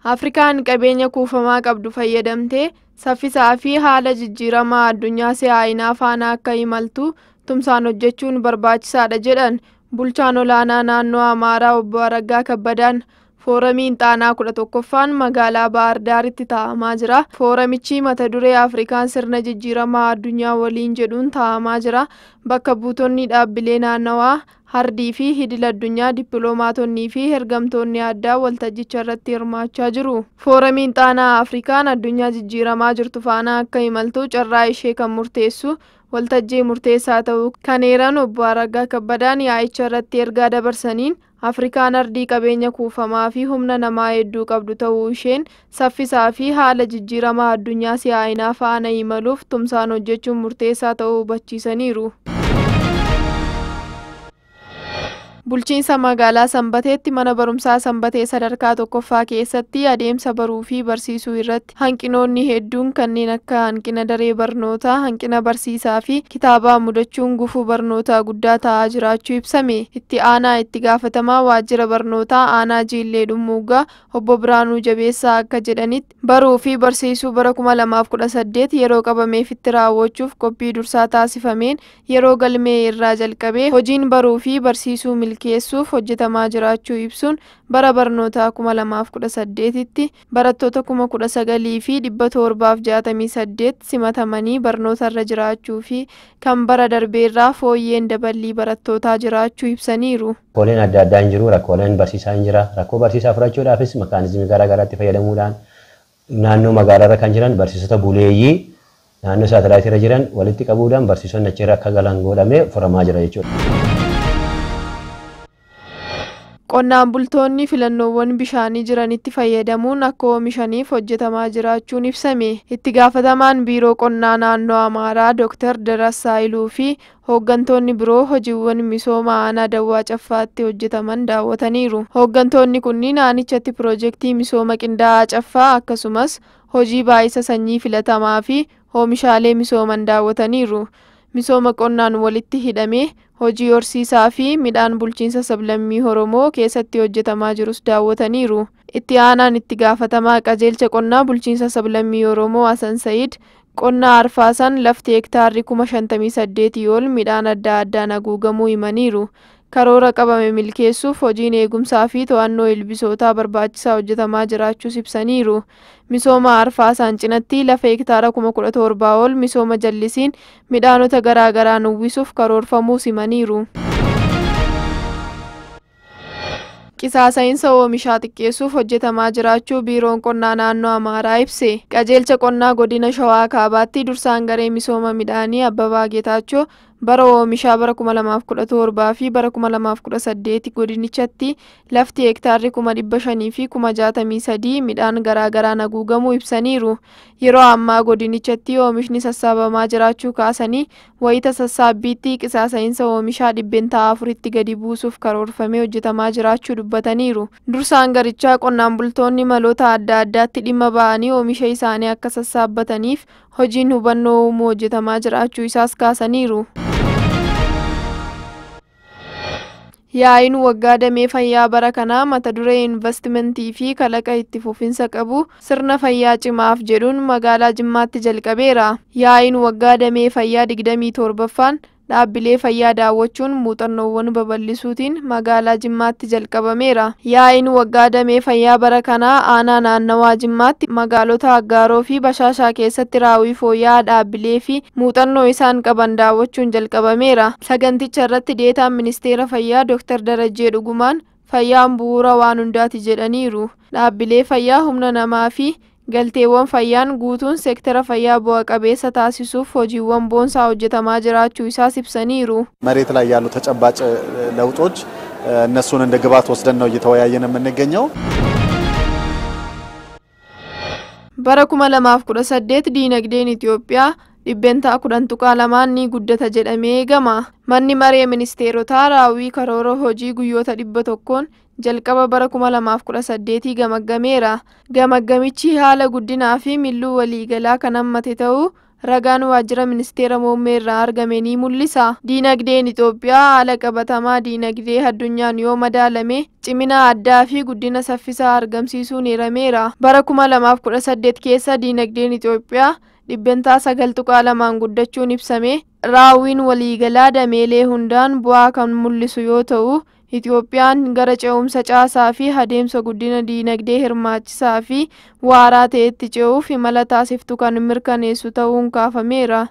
Afrikaan qabeenya kuufamaa qabdu fayyadamtee saffisaa fi haala jijjiiramaa addunyaa si'aayinaa faana akka imaltu tumsaan hojjechuun barbaachisaadha jedhan bulchaan olaanaa naannoo Amaaraa obbo Araggaa Kabbadaan. Fooramiin Xaanaa 11ffaan magaalaa Baahir Daaritti taa'amaa jira. Fooramichi mata duree Afrikaan sirna jijjiiramaa addunyaa waliin jedhuun taa'amaa jira. Bakka buutonni dhaabbilee naannawaa hardii fi hidil addunyaa dippiloomaatonnii fi hergamtoonni addaa waltajjicha irratti hirmaachaa jiru. Fooramiin Xaanaa Afrikaan addunyaa jijjiiramaa jirtu faana akka imaltu carraa ishee kan murteessu waltajjii murteessaa ta'uu kan eeran obbo Araggaa Kabbadaan yaa'icha irratti ergaa dabarsaniin Afrikaan ardii qabeenya kuufamaa fi humna namaa hedduu qabdu ta'uu isheen saffisaa fi haala jijjiiramaa addunyaa si'aayinaa faana imaluuf tumsaan hojjechuun murteessaa ta'uu hubachiisaniiru. Bulchiinsa magaalaa Sanbateetti mana barumsaa Sanbatee sadarkaa 1ffaa keessatti adeemsa baruu fi barsiisuu irratti hanqinoonni hedduun kanneen akka hanqina daree barnootaa, hanqina barsiisaa fi kitaabaa mudachuun gufuu barnootaa guddaa ta'aa jiraachuu ibsame. Itti aanaa itti gaafatamaa waajjira barnootaa aanaa Jiillee Dhummuugaa obbo Biraanuu Jabeessaa akka jedhanitti baruu fi barsiisuu bara 2018 yeroo qabameefitti raawwachuuf qophii dursaa taasifameen yeroo galmee irraa jalqabee hojiin baruu fi barsiisuu keessuuf hojjetamaa jiraachuu ibsuun bara barnootaa 2018tti barattoota 19,768 simatamanii barnoota irra jiraachuu fi kan bara darbeerraa fooyyeen daballii barattootaa jiraachuu ibsaniiru. Rakkooleen adda addaa hin jiru, rakkooleen barsiisaa hin jira. Rakkoo barsiisaa furachuudhaafis makaanizimii garaagaraatti fayyadamuudhaan naannoo magaalaarra kan jiran barsiisota buleeyyii naannoo saatalaayitii irra jiran walitti qabuudhaan barsiisonni achirra akka galan godhamee furamaa jira jechuudha. Qonnaan bultoonni filannoowwan bishaanii jiranitti fayyadamuun akka oomishaniif hojjetamaa jiraachuun ibsame. Itti gaafatamaan biiroo qonnaa naannoo Amaaraa Dr. Darasaayiluu fi hooggantoonni biroo hojiiwwan misooma aanaa Dawwaa Caffaatti hojjetaman daawwataniiru. Hooggantoonni kunniin aanichatti piroojeektii misooma qindaa'aa Caffaa akkasumas hojii baay'isa sanyii filatamaa fi oomishaalee misooman daawwataniiru. Misooma qonnaan walitti hidhamee hojii horsiisaa fi midhaan bulchiinsa sablammii Oromoo keessatti hojjetamaa jirus daawwataniiru. Itti aanaan itti gaafatamaa qajeelcha qonnaa bulchiinsa sablammii Oromoo Hasan Sa'iid qonnaa arfaasan lafti hektaarri 58 ol midhaan adda addaan haguugamuu himaniiru. Karoora qabame milkeessuuf hojiin eegumsaa fi to'annoo ilbiisootaa barbaachisaa hojjetamaa jiraachuus ibsaniiru. Misooma arfaasaan cinatti lafa hektaara 17,000 ol misooma jallisiin midhaanota garaagaraan uwwisuuf karoorfamuus himaniiru. Qisaasa'iinsa oomishaa xiqqeessuuf hojjetamaa jiraachuu biiroon qonnaa naannoo Amaaraa ibse. Qajeelcha qonnaa godina Shawaa Kaabaatti dursaan garee misooma midhaanii Abbabaa Geetaachoo bara oomishaa bara 2017 fi bara 2018 godinichatti lafti hektaarri 500 fi 63 midhaan garaagaraan haguugamuu ibsaniiru. Yeroo ammaa godinichatti oomishni sassaabamaa jiraachuu kaasanii wayita sassaabbiitti qisaasa'iinsa oomishaa 4% gadi buusuuf karoorfamee hojjetamaa jiraachuu dubbataniiru. Dursaan garichaa qonnaan bultoonni maloota adda addaatti dhimma ba'anii oomisha isaanii akka sassaabbataniif hojiin hubannoo uumuu hojjetamaa jiraachuu isaas kaasaniiru. Yaa'iin waggaa damee fayyaa bara kanaa mata duree investimentii fi kalaqa itti fufinsa qabu sirna fayyaa cimaaf jedhuun magaalaa Jimmaatti jalqabeera. Yaa'iin waggaa damee fayyaa 27ffaan dhaabbilee fayyaa daawwachuun muuxannoowwan babal'isuutiin magaalaa Jimmaatti jalqabameera. Yaa'iin waggaa damee fayyaa bara kanaa aanaa naannawaa Jimmaatti magaalota Aggaaroo fi Bashaashaa keessatti raawwii fooyya'aa dhaabbilee fi muuxannoo isaan qaban daawwachuun jalqabameera. Saganticha irratti deetaan ministeera fayyaa Dr. Darajjee Dhugumaan fayyaan bu'uura waan hundaati jedhaniiru. Dhaabbilee fayyaa humna namaa fi galteewwan fayyaan guutuun seektara fayyaa bu'a qabeessa taasisuuf hojiiwwan boonsaa hojjetamaa jiraachuu isaas ibsaniiru. መሬት ላይ ያሉ ተጨባጭ ለውጦች እነሱን እንደ ግብዓት ወስደን ነው እየተወያየን የምንገኘው። bara 2018 diinagdeen Itoophiyaa dhibbentaa 10.2 ni guddata jedhamee eegama. Manni maree ministeerotaa raawwii karoora hojii guyyoota 100 jalqaba bara 2018 gamaggameera. Gamaggamichi haala guddinaa fi milluu waliigalaa kan hammate ta'uu ragaan waajjira ministeera muummee irraa argame ni mul'isa. Diinagdeen Itoophiyaa haala qabatamaa diinagdee addunyaan yoo madaalame cimina addaa fi guddina saffisaa argamsiisuun eerameera. Bara 2018 keessa diinagdeen Itoophiyaa dhibbentaa 9.2 guddachuun ibsame. Raawwiin waliigalaa dameelee hundaan bu'aa kan mul'isu yoo ta'u, Itoophiyaan gara ce'umsa caasaa fi adeemsa guddina diinagdee hirmaachisaa fi waaraa ta'etti ce'uuf imala taasiftu kan mirkaneessu ta'uun kaafameera.